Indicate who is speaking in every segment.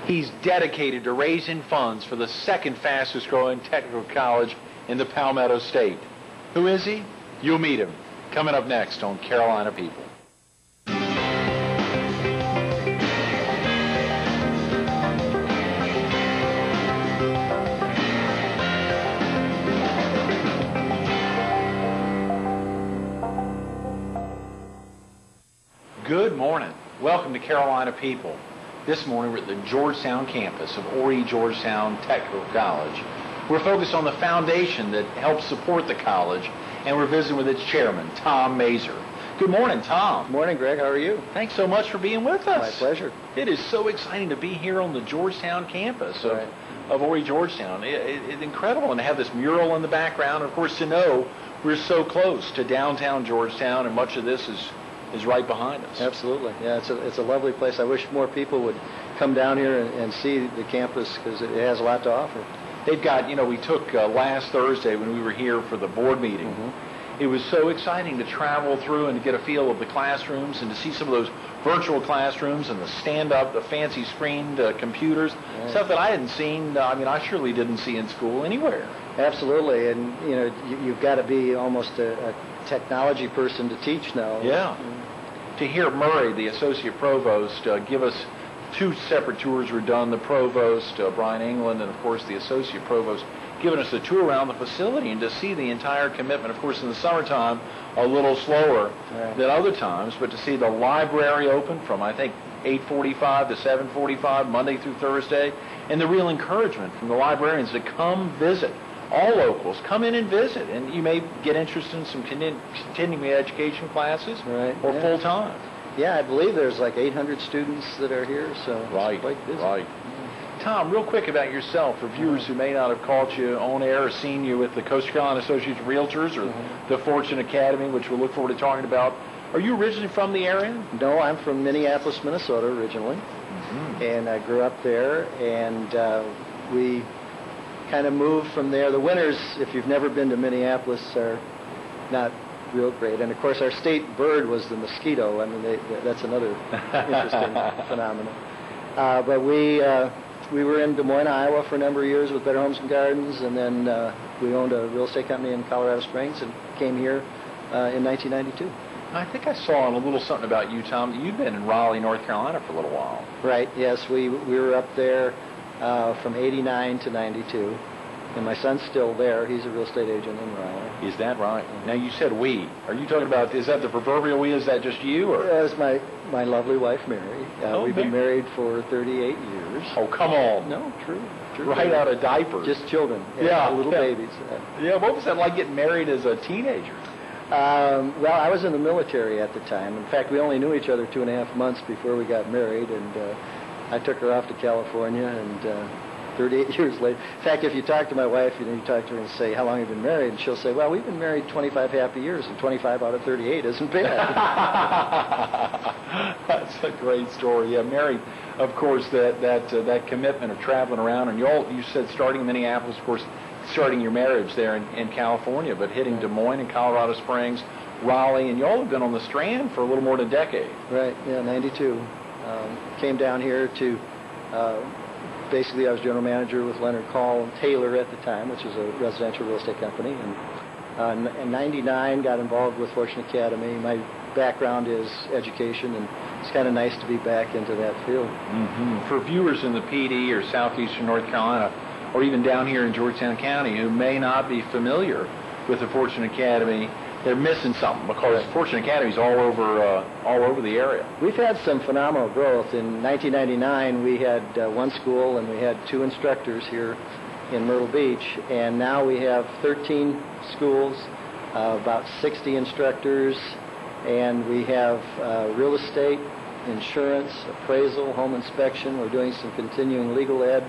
Speaker 1: He's dedicated to raising funds for the second fastest growing technical college in the Palmetto State. Who is he? You'll meet him. Coming up next on Carolina People. Good morning. Welcome to Carolina People. This morning we're at the Georgetown campus of Horry Georgetown Technical College. We're focused on the foundation that helps support the college, and we're visiting with its chairman, Tom Maeser. Good morning, Tom.
Speaker 2: Good morning, Greg. How are you?
Speaker 1: Thanks so much for being with us.
Speaker 2: My pleasure.
Speaker 1: It is so exciting to be here on the Georgetown campus of Horry Georgetown. It's incredible, and to have this mural in the background. Of course, to know we're so close to downtown Georgetown, and much of this is right behind us.
Speaker 2: Absolutely. Yeah, it's a lovely place. I wish more people would come down here and see the campus because it has a lot to offer.
Speaker 1: They've got, we took last Thursday when we were here for the board meeting. Mm-hmm. It was so exciting to travel through and to get a feel of the classrooms and to see some of those virtual classrooms and the stand-up, the fancy screened computers, right. Stuff that I hadn't seen. I surely didn't see in school anywhere.
Speaker 2: Absolutely, and you've got to be almost a technology person to teach now.
Speaker 1: Yeah. To hear Murray, the associate provost, give us two separate tours were done. The provost, Brian England, and of course the associate provost, giving us a tour around the facility and to see the entire commitment. Of course, in the summertime, a little slower than other times, but to see the library open from, I think, 8:45 to 7:45, Monday through Thursday, and the real encouragement from the librarians to come visit. All locals, come in and visit, and you may get interested in some continuing education classes or full-time.
Speaker 2: Yeah, I believe there's like 800 students that are here, so
Speaker 1: right,
Speaker 2: it's quite busy.
Speaker 1: Right. Tom, real quick about yourself, for viewers who may not have caught you on air or seen you with the Coast Carolina Association of Realtors or the Fortune Academy, which we'll look forward to talking about. Are you originally from the area?
Speaker 2: No, I'm from Minneapolis, Minnesota originally, and I grew up there, and we kind of moved from there. The winters, if you've never been to Minneapolis, are not real great. And of course, our state bird was the mosquito. That's another interesting phenomenon. But we were in Des Moines, Iowa for a number of years with Better Homes and Gardens, and then we owned a real estate company in Colorado Springs and came here in 1992.
Speaker 1: I think I saw a little something about you, Tom, that you'd been in Raleigh, North Carolina for a little while.
Speaker 2: Right, yes. We were up there from 89 to 92. And my son's still there. He's a real estate agent in Raleigh.
Speaker 1: Is that right? Now, you said we. Are you talking about, is that the proverbial we? Is that just you? Or?
Speaker 2: That's my lovely wife, Mary. We've been married for 38 years.
Speaker 1: Oh, come on.
Speaker 2: No, true.
Speaker 1: Right out of diapers.
Speaker 2: Just children.
Speaker 1: Yeah.
Speaker 2: Little babies.
Speaker 1: Yeah, what was that like getting married as a teenager?
Speaker 2: Well, I was in the military at the time. In fact, we only knew each other 2.5 months before we got married, and I took her off to California, and 38 years later. In fact, if you talk to my wife, you talk to her and say, how long have you been married? And she'll say, well, we've been married 25 happy years, and 25 out of 38 isn't bad.
Speaker 1: That's a great story. Yeah, Mary, of course, that commitment of traveling around, and you said starting in Minneapolis, of course, starting your marriage there in California, but hitting Des Moines and Colorado Springs, Raleigh, and you all have been on the Strand for a little more than a decade.
Speaker 2: Right, yeah, 92. Came down here to... basically, I was general manager with Leonard Call Taylor at the time, which is a residential real estate company. And in 99, got involved with Fortune Academy. My background is education, and it's kind of nice to be back into that field.
Speaker 1: Mm-hmm. For viewers in the PD or southeastern North Carolina, or even down here in Georgetown County, who may not be familiar with the Fortune Academy, they're missing something because Fortune Academy is all over the area.
Speaker 2: We've had some phenomenal growth. In 1999, we had one school and we had 2 instructors here in Myrtle Beach, and now we have 13 schools, about 60 instructors, and we have real estate, insurance, appraisal, home inspection. We're doing some continuing legal ed.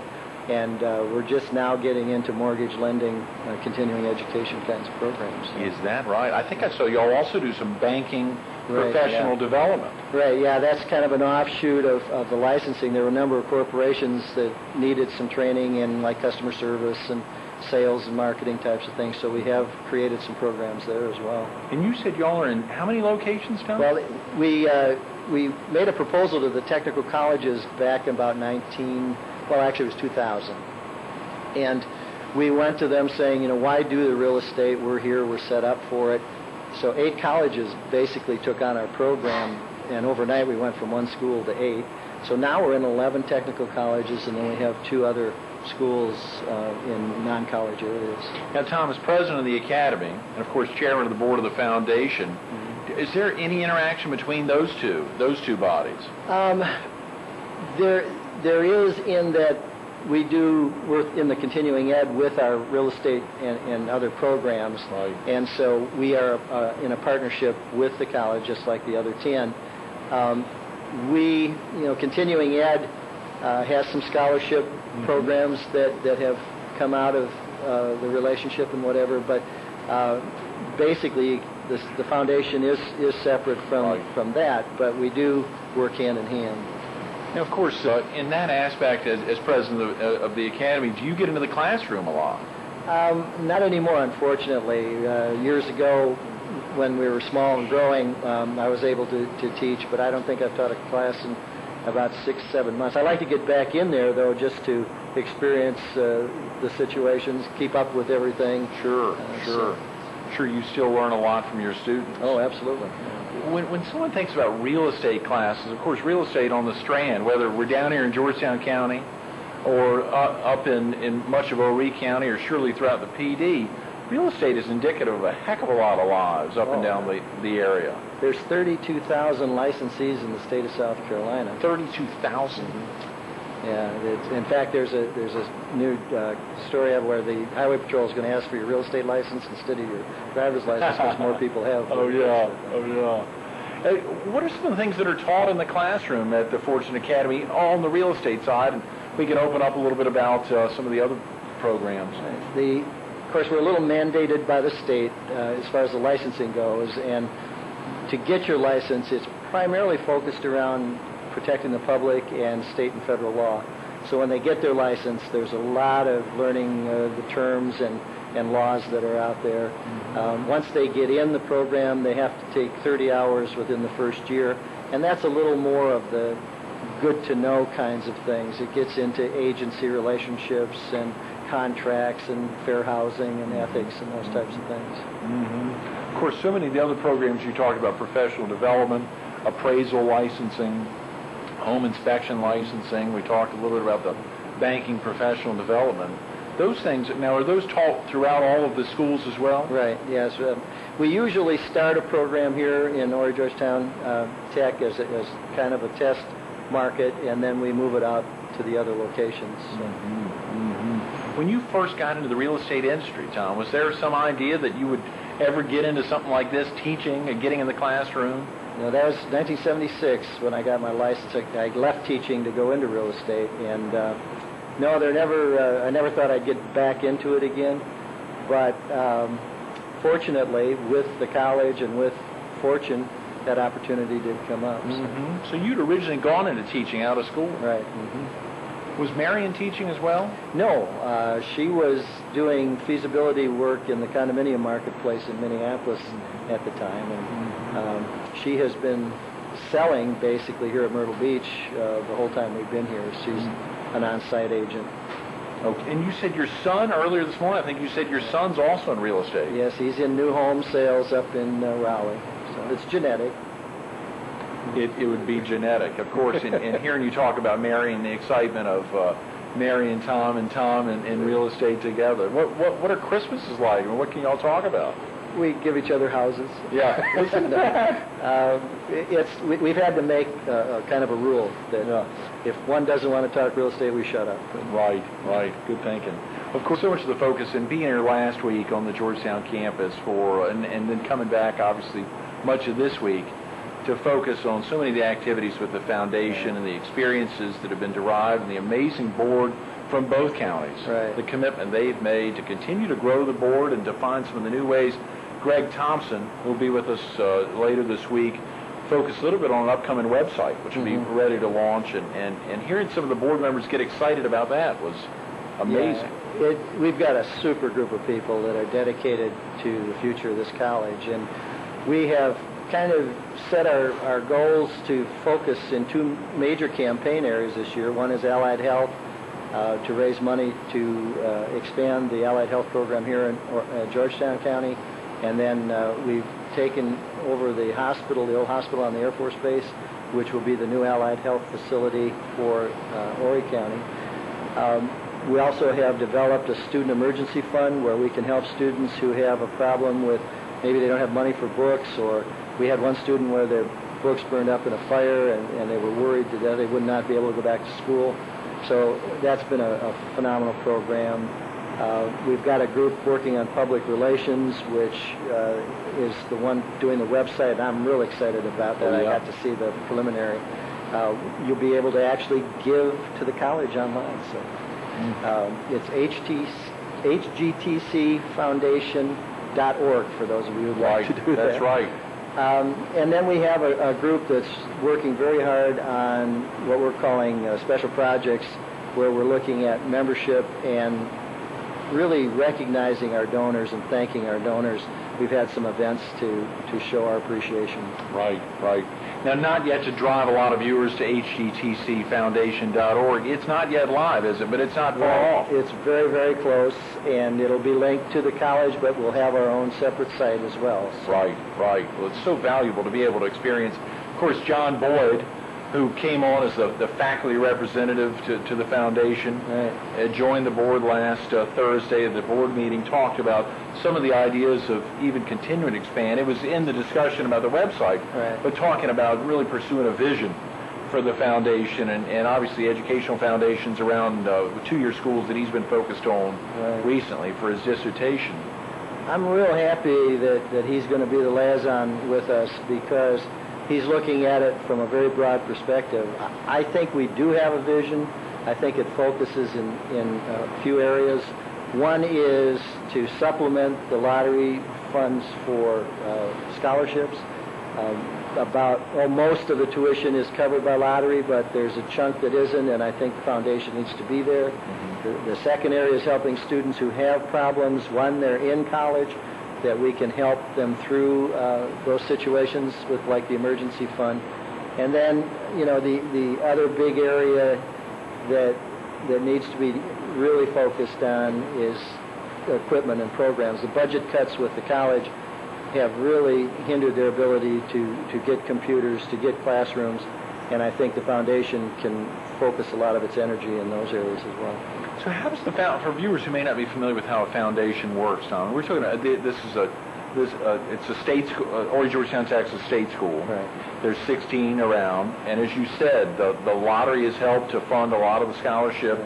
Speaker 2: And we're just now getting into mortgage lending, continuing education kinds of programs. So.
Speaker 1: Is that right? I think I saw you all also do some banking professional development.
Speaker 2: Right, yeah, that's kind of an offshoot of the licensing. There were a number of corporations that needed some training in like customer service and sales and marketing types of things, so we have created some programs there as well.
Speaker 1: And you said y'all are in how many locations, Tom?
Speaker 2: Well, we made a proposal to the technical colleges back in about actually it was 2000. And we went to them saying, why do the real estate? We're here, we're set up for it. So 8 colleges basically took on our program, and overnight we went from 1 school to 8. So now we're in 11 technical colleges, and then we have 2 other schools in non-college areas.
Speaker 1: Now, Tom, as president of the academy, and of course chairman of the board of the foundation, is there any interaction between those two bodies?
Speaker 2: There is, in that we do work in the continuing ed with our real estate and other programs.
Speaker 1: Right.
Speaker 2: And so we are in a partnership with the college, just like the other 10. Continuing ed has some scholarship programs that have come out of the relationship and whatever, but basically the foundation is separate from that, but we do work hand in hand.
Speaker 1: Now, of course, in that aspect, as president of the academy, do you get into the classroom a lot?
Speaker 2: Not anymore, unfortunately. Years ago, when we were small and growing, I was able to teach, but I don't think I've taught a class in about 6-7 months. I like to get back in there, though, just to experience the situations, keep up with everything.
Speaker 1: Sure. Sure, you still learn a lot from your students.
Speaker 2: Oh, absolutely.
Speaker 1: When someone thinks about real estate classes, of course, real estate on the Strand, whether we're down here in Georgetown County or up in much of Horry County or surely throughout the PD, real estate is indicative of a heck of a lot of lives up and down the area.
Speaker 2: There's 32,000 licensees in the state of South Carolina.
Speaker 1: 32,000?
Speaker 2: Yeah. In fact, there's a new story out where the Highway Patrol is going to ask for your real estate license instead of your driver's license because more people have.
Speaker 1: Oh, yeah. What are some of the things that are taught in the classroom at the Fortune Academy on the real estate side? And we can open up a little bit about some of the other programs.
Speaker 2: Of course, we're a little mandated by the state as far as the licensing goes, and to get your license, it's primarily focused around protecting the public and state and federal law. So when they get their license, there's a lot of learning the terms and laws that are out there. Once they get in the program, they have to take 30 hours within the first year, and that's a little more of the good-to-know kinds of things. It gets into agency relationships and contracts and fair housing and ethics and those types of things.
Speaker 1: Of course, so many of the other programs you talked about, professional development, appraisal licensing, home inspection licensing. We talked a little bit about the banking professional development. Those things, now, are those taught throughout all of the schools as well?
Speaker 2: Right, yes. We usually start a program here in Horry Georgetown Tech as kind of a test market, and then we move it out to the other locations.
Speaker 1: When you first got into the real estate industry, Tom, was there some idea that you would ever get into something like this, teaching and getting in the classroom?
Speaker 2: No, that was 1976 when I got my license. I left teaching to go into real estate, and no, I never thought I'd get back into it again. But fortunately, with the college and with Fortune, that opportunity did come up.
Speaker 1: So you'd originally gone into teaching out of school?
Speaker 2: Right.
Speaker 1: Was Marion teaching as well?
Speaker 2: No, she was doing feasibility work in the condominium marketplace in Minneapolis at the time, and she has been selling basically here at Myrtle Beach the whole time we've been here. She's an on-site agent.
Speaker 1: Okay. And you said your son earlier this morning, I think you said your son's also in real estate.
Speaker 2: Yes, he's in new home sales up in Raleigh. So it's genetic.
Speaker 1: It would be genetic, of course. And hearing you talk about marrying, the excitement of marrying Tom and real estate together. What are Christmases like? I mean, what can y'all talk about?
Speaker 2: We give each other houses.
Speaker 1: Yeah.
Speaker 2: We've had to make kind of a rule that if one doesn't want to talk real estate, we shut up.
Speaker 1: Right. Good thinking. Of course, so much of the focus in being here last week on the Georgetown campus and then coming back, obviously, much of this week to focus on so many of the activities with the foundation and the experiences that have been derived and the amazing board from both counties.
Speaker 2: Right.
Speaker 1: The commitment they've made to continue to grow the board and to find some of the new ways. Greg Thompson will be with us later this week, focus a little bit on an upcoming website, which will be ready to launch, and hearing some of the board members get excited about that was amazing.
Speaker 2: Yeah. We've got a super group of people that are dedicated to the future of this college, and we have kind of set our goals to focus in two major campaign areas this year. One is allied health, to raise money to expand the allied health program here in Georgetown County. And then we've taken over the hospital, the old hospital on the Air Force Base, which will be the new allied health facility for Horry County. We also have developed a student emergency fund where we can help students who have a problem with, maybe they don't have money for books, or we had one student where their books burned up in a fire and they were worried that they would not be able to go back to school. So that's been a phenomenal program. We've got a group working on public relations, which is the one doing the website. I'm real excited about that.
Speaker 1: Oh, yeah.
Speaker 2: I got to see the preliminary. You'll be able to actually give to the college online. So it's hgtcfoundation.org for those of you who'd like to do that.
Speaker 1: That's right.
Speaker 2: And then we have a group that's working very hard on what we're calling special projects, where we're looking at membership and really recognizing our donors and thanking our donors. We've had some events to show our appreciation.
Speaker 1: Right, right. Now, not yet to drive a lot of viewers to hgtcfoundation.org. It's not yet live, is it? But it's not far off.
Speaker 2: It's very, very close, and it'll be linked to the college, but we'll have our own separate site as well. So.
Speaker 1: Right, right. Well, it's so valuable to be able to experience. Of course, John Boyd, who came on as the faculty representative to the foundation,
Speaker 2: right.
Speaker 1: Joined the board last Thursday at the board meeting, talked about some of the ideas of even continuing to expand. It was in the discussion about the website,
Speaker 2: right.
Speaker 1: but talking about really pursuing a vision for the foundation and obviously educational foundations around the two-year schools that he's been focused on
Speaker 2: right.
Speaker 1: recently for his dissertation.
Speaker 2: I'm real happy that he's going to be the liaison with us because he's looking at it from a very broad perspective. I think we do have a vision. I think it focuses in a few areas. One is to supplement the lottery funds for scholarships. Most of the tuition is covered by lottery, but there's a chunk that isn't, and I think the foundation needs to be there. Mm-hmm. The second area is helping students who have problems when they're in college, that we can help them through those situations with, like, the emergency fund. And then, the other big area that needs to be really focused on is equipment and programs. The budget cuts with the college have really hindered their ability to get computers, to get classrooms, and I think the foundation can focus a lot of its energy in those areas as well.
Speaker 1: So how does for viewers who may not be familiar with how a foundation works, Tom, we're talking about it's a state school, Horry Georgetown Tech's a state school.
Speaker 2: Right.
Speaker 1: There's 16 around, and as you said, the lottery has helped to fund a lot of the scholarship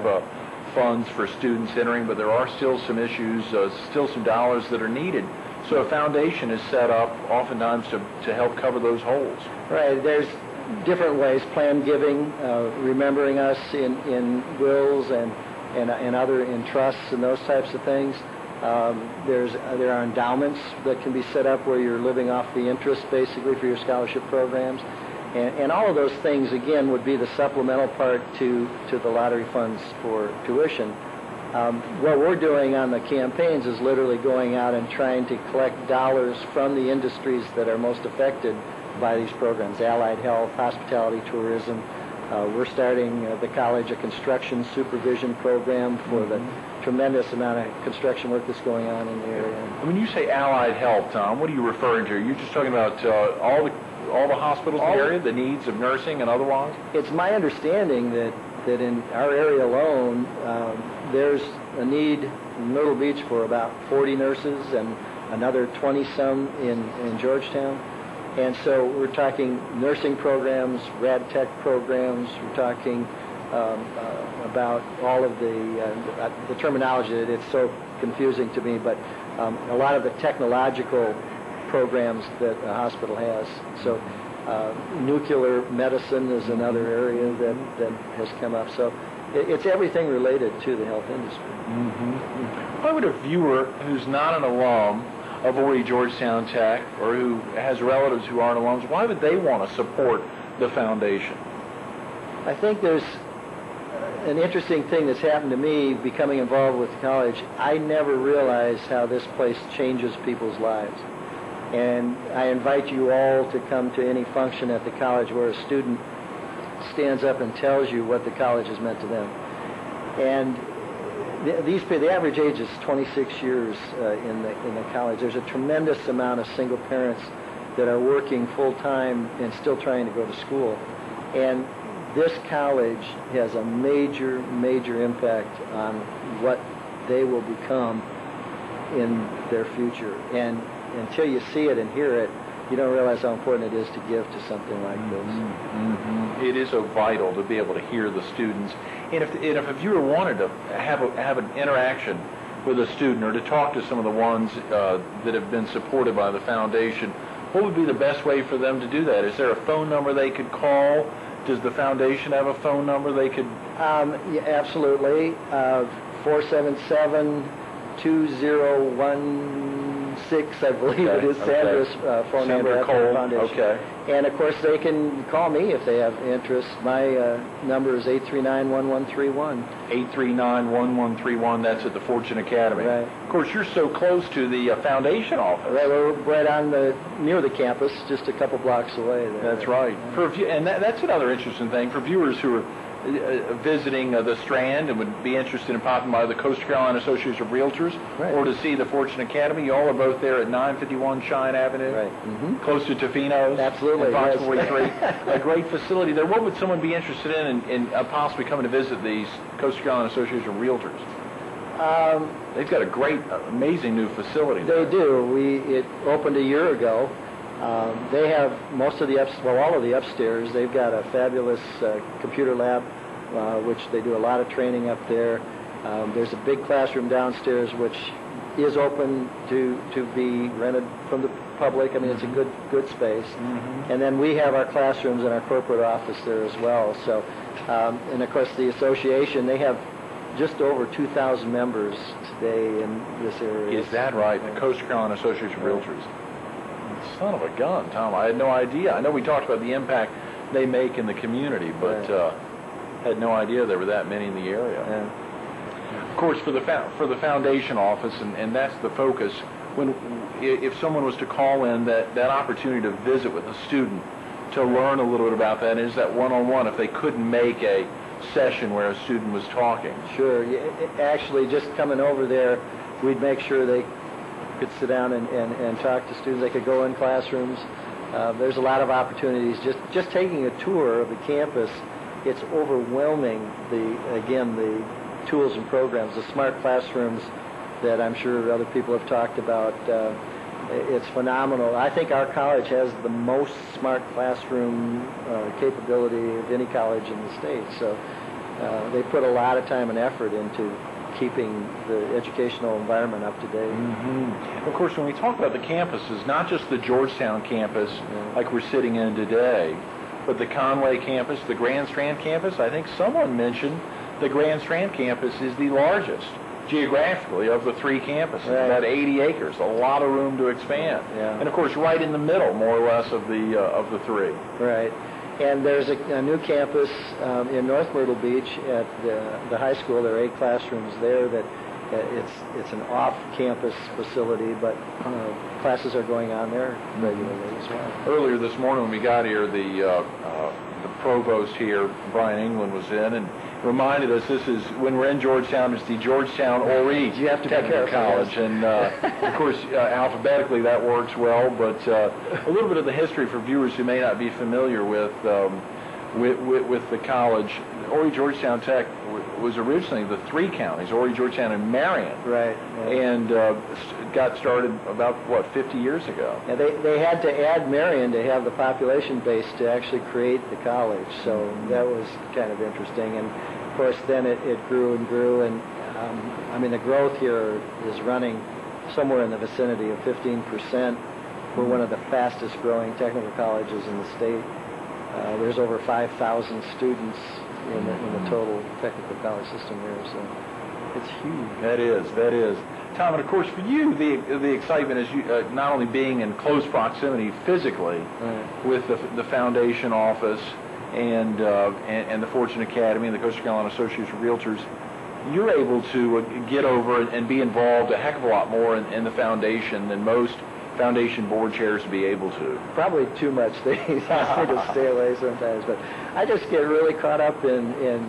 Speaker 1: funds for students entering, but there are still some issues, still some dollars that are needed. So a foundation is set up oftentimes to help cover those holes.
Speaker 2: Right. There's different ways: planned giving, remembering us in wills and other in trusts and those types of things. There are endowments that can be set up where you're living off the interest basically for your scholarship programs, and all of those things again would be the supplemental part to the lottery funds for tuition. What we're doing on the campaigns is literally going out and trying to collect dollars from the industries that are most affected by these programs: allied health, hospitality, tourism. We're starting the college a construction supervision program for the tremendous amount of construction work that's going on in the area.
Speaker 1: When you say allied health, Tom, what are you referring to? Are you just talking about all the hospitals in the area, the needs of nursing and otherwise?
Speaker 2: It's my understanding that in our area alone, there's a need in Myrtle Beach for about 40 nurses and another 20-some in Georgetown. And so we're talking nursing programs, rad tech programs. We're talking about all of the terminology. It's so confusing to me, but a lot of the technological programs that a hospital has. So nuclear medicine is another area that has come up. So it's everything related to the health industry.
Speaker 1: Mm-hmm. Why would a viewer who's not an alum of Horry Georgetown Tech, or who has relatives who aren't alums, why would they want to support the foundation?
Speaker 2: I think there's an interesting thing that's happened to me becoming involved with the college. I never realized how this place changes people's lives. And I invite you all to come to any function at the college where a student stands up and tells you what the college has meant to them. And the average age is 26 years in the college. There's a tremendous amount of single parents that are working full-time and still trying to go to school. And this college has a major, major impact on what they will become in their future. And until you see it and hear it, you don't realize how important it is to give to something like this.
Speaker 1: Mm-hmm. It is so vital to be able to hear the students. And if a viewer wanted to have an interaction with a student or to talk to some of the ones that have been supported by the foundation, what would be the best way for them to do that? Is there a phone number they could call? Does the foundation have a phone number they could?
Speaker 2: Yeah, absolutely. 477-2016, I believe it is Sandra's phone number at the foundation.
Speaker 1: Okay.
Speaker 2: And of course, they can call me if they have interest. My number is 839-1131.
Speaker 1: 839-1131. That's at the Fortune Academy.
Speaker 2: Right.
Speaker 1: Of course, you're so close to the foundation office.
Speaker 2: Right, we're right on near the campus, just a couple blocks away there.
Speaker 1: That's right. And that's another interesting thing for viewers who are visiting the Strand and would be interested in popping by the Coast Carolina Association of Realtors,
Speaker 2: right,
Speaker 1: or to see the Fortune Academy. You all are both there at 951 Cheyenne Avenue,
Speaker 2: right,
Speaker 1: close to Tofino's.
Speaker 2: Absolutely,
Speaker 1: and Fox
Speaker 2: yes.
Speaker 1: 43. A great facility there. What would someone be interested in possibly coming to visit the Coast Carolina Association of Realtors? They've got a great, amazing new facility there.
Speaker 2: They do. It opened a year ago. They have most of all of the upstairs. They've got a fabulous computer lab, which they do a lot of training up there. There's a big classroom downstairs, which is open to be rented from the public. I mean, it's a good space. Mm-hmm. And then we have our classrooms and our corporate office there as well. So, and of course, the association, they have just over 2,000 members today in this area.
Speaker 1: Is that right? The Coast Carolina Association of Realtors. Son of a gun, Tom. I had no idea. I know we talked about the impact they make in the community, but had no idea there were that many in the area.
Speaker 2: Yeah.
Speaker 1: Of course, for the foundation office, and that's the focus, if someone was to call in, that opportunity to visit with a student, to learn a little bit about that, is that one-on-one, if they couldn't make a session where a student was talking.
Speaker 2: Sure. Actually, just coming over there, we'd make sure they could sit down and talk to students. They could go in classrooms. There's a lot of opportunities. Just taking a tour of the campus, it's overwhelming, the tools and programs, the smart classrooms that I'm sure other people have talked about. It's phenomenal. I think our college has the most smart classroom capability of any college in the state. So they put a lot of time and effort into keeping the educational environment up to date.
Speaker 1: Mm-hmm. Of course, when we talk about the campuses, not just the Georgetown campus like we're sitting in today, but the Conway campus, the Grand Strand campus, I think someone mentioned the Grand Strand campus is the largest geographically of the three campuses, about 80 acres, a lot of room to expand.
Speaker 2: Yeah.
Speaker 1: And of course, right in the middle, more or less, of the three.
Speaker 2: Right. And there's a new campus in North Myrtle Beach at the high school. There are 8 classrooms there. That it's an off-campus facility, but classes are going on there regularly as well.
Speaker 1: Earlier this morning when we got here, the provost here, Brian England, was in and reminded us this is, when we're in Georgetown, it's the Georgetown Horry Technical College. And of course, alphabetically that works well, but a little bit of the history for viewers who may not be familiar with the college. Horry Georgetown Tech was originally the 3 counties, Horry, Georgetown, and Marion.
Speaker 2: Right.
Speaker 1: And got started about, 50 years ago.
Speaker 2: Yeah, they had to add Marion to have the population base to actually create the college, so that was kind of interesting. And of course, then it grew and grew, and the growth here is running somewhere in the vicinity of 15%. We're one of the fastest growing technical colleges in the state. There's over 5,000 students in the total technical college system here, so it's huge.
Speaker 1: That is. Tom, and of course for you, the excitement is you, not only being in close proximity physically with the foundation office and the Fortune Academy and the Coast Carolina Association of Realtors, you're able to get over and be involved a heck of a lot more in the foundation than most foundation board chairs to be able to?
Speaker 2: Probably too much. They ask me to stay away sometimes, but I just get really caught up in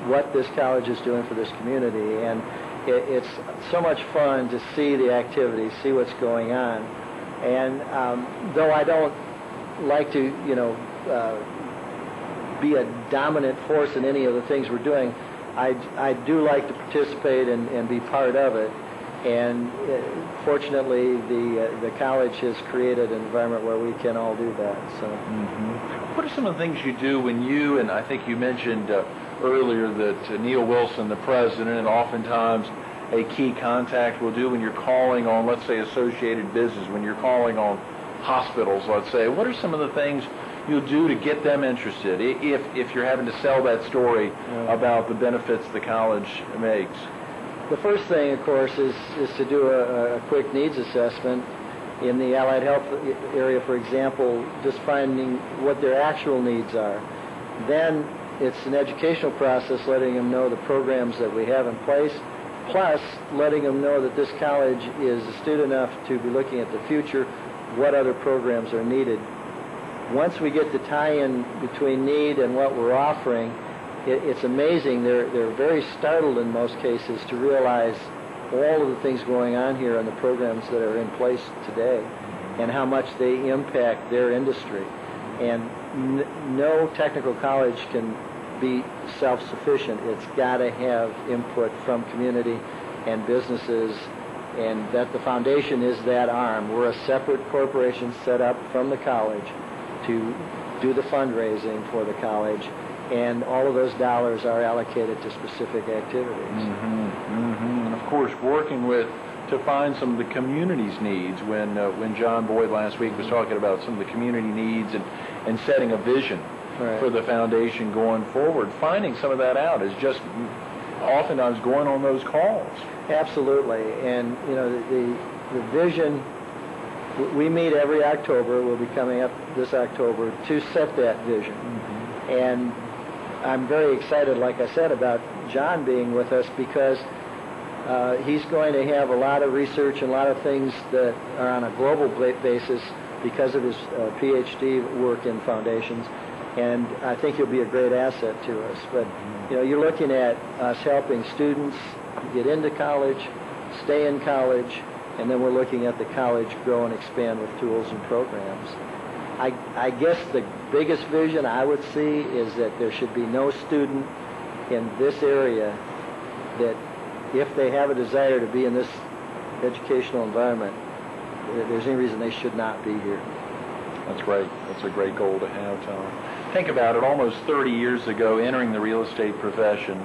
Speaker 2: what this college is doing for this community, and it's so much fun to see the activities, see what's going on. And though I don't like to, be a dominant force in any of the things we're doing, I do like to participate and be part of it. And fortunately, the college has created an environment where we can all do that. So,
Speaker 1: what are some of the things you do when you, and I think you mentioned earlier that Neil Wilson, the president, and oftentimes a key contact will do when you're calling on, let's say, Associated Business, when you're calling on hospitals, let's say, what are some of the things you'll do to get them interested if you're having to sell that story about the benefits the college makes?
Speaker 2: The first thing, of course, is to do a quick needs assessment. In the allied health area, for example, just finding what their actual needs are. Then it's an educational process, letting them know the programs that we have in place, plus letting them know that this college is astute enough to be looking at the future, what other programs are needed. Once we get the tie-in between need and what we're offering, it's amazing. They're very startled in most cases to realize all of the things going on here and the programs that are in place today and how much they impact their industry. And no technical college can be self-sufficient. It's got to have input from community and businesses, and that the foundation is that arm. We're a separate corporation set up from the college to do the fundraising for the college, and all of those dollars are allocated to specific activities.
Speaker 1: And of course, working to find some of the community's needs. When John Boyd last week was talking about some of the community needs and setting a vision for the foundation going forward, finding some of that out is just oftentimes going on those calls. Absolutely. And the vision, we meet every October. We'll be coming up this October to set that vision. And I'm very excited, like I said, about John being with us, because he's going to have a lot of research and a lot of things that are on a global basis because of his PhD work in foundations, and I think he'll be a great asset to us. But you're looking at us helping students get into college, stay in college, and then we're looking at the college grow and expand with tools and programs. I guess the biggest vision I would see is that there should be no student in this area that, if they have a desire to be in this educational environment, there's any reason they should not be here. That's great. That's a great goal to have, Tom. Think about it, almost 30 years ago, entering the real estate profession,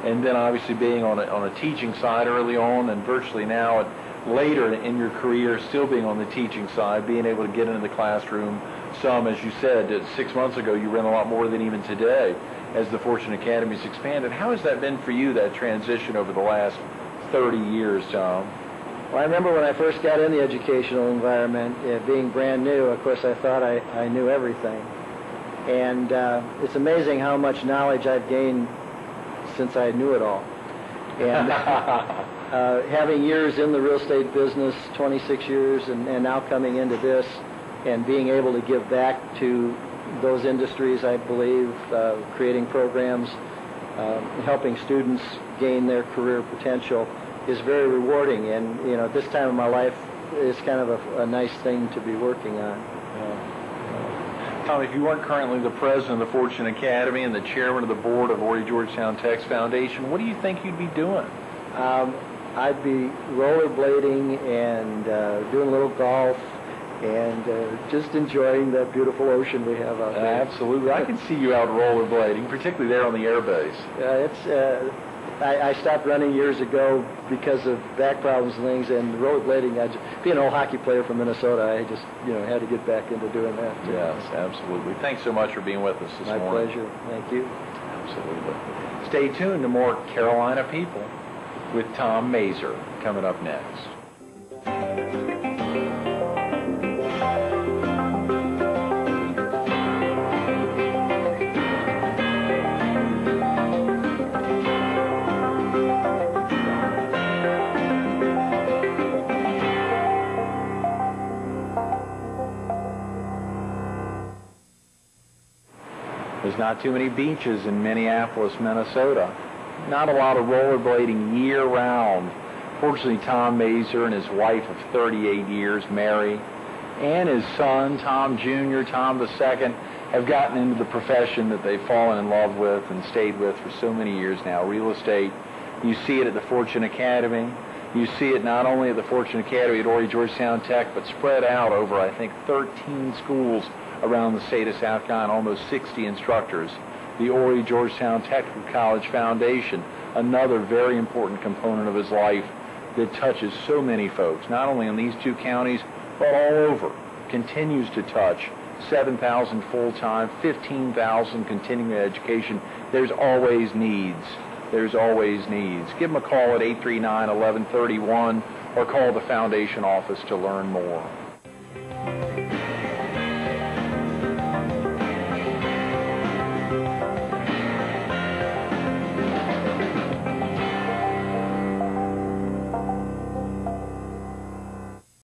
Speaker 1: and then obviously being on a teaching side early on, and virtually now later in your career still being on the teaching side, being able to get into the classroom. Some, as you said, 6 months ago, you ran a lot more than even today as the Fortune Academy's expanded. How has that been for you, that transition over the last 30 years, Tom? Well, I remember when I first got in the educational environment, being brand new, of course, I thought I knew everything. And it's amazing how much knowledge I've gained since I knew it all. And having years in the real estate business, 26 years, and now coming into this and being able to give back to those industries, I believe, creating programs, helping students gain their career potential is very rewarding. And, at this time of my life, it's kind of a nice thing to be working on. Tom, if you weren't currently the president of the Fortune Academy and the chairman of the board of Horry Georgetown Tech's Foundation, what do you think you'd be doing? I'd be rollerblading and doing a little golf and just enjoying that beautiful ocean we have out there. Absolutely. I can see you out rollerblading, particularly there on the air base. I stopped running years ago because of back problems and things, and rollerblading, being an old hockey player from Minnesota, I just, had to get back into doing that too. Yes, absolutely. Thanks so much for being with us this morning. My pleasure. Thank you. Absolutely. Stay tuned to more Carolina People with Tom Maeser coming up next. not too many beaches in Minneapolis, Minnesota. Not a lot of rollerblading year-round. Fortunately, Tom Maeser and his wife of 38 years, Mary, and his son, Tom Jr., Tom II, have gotten into the profession that they've fallen in love with and stayed with for so many years now, real estate. You see it at the Fortune Academy. You see it not only at the Fortune Academy at Horry Georgetown Tech, but spread out over, I think, 13 schools around the state of South Carolina, almost 60 instructors. The Horry Georgetown Technical College Foundation, another very important component of his life that touches so many folks, not only in these two counties, but all over. Continues to touch 7,000 full-time, 15,000 continuing education. There's always needs. There's always needs. Give them a call at 839-1131 or call the foundation office to learn more.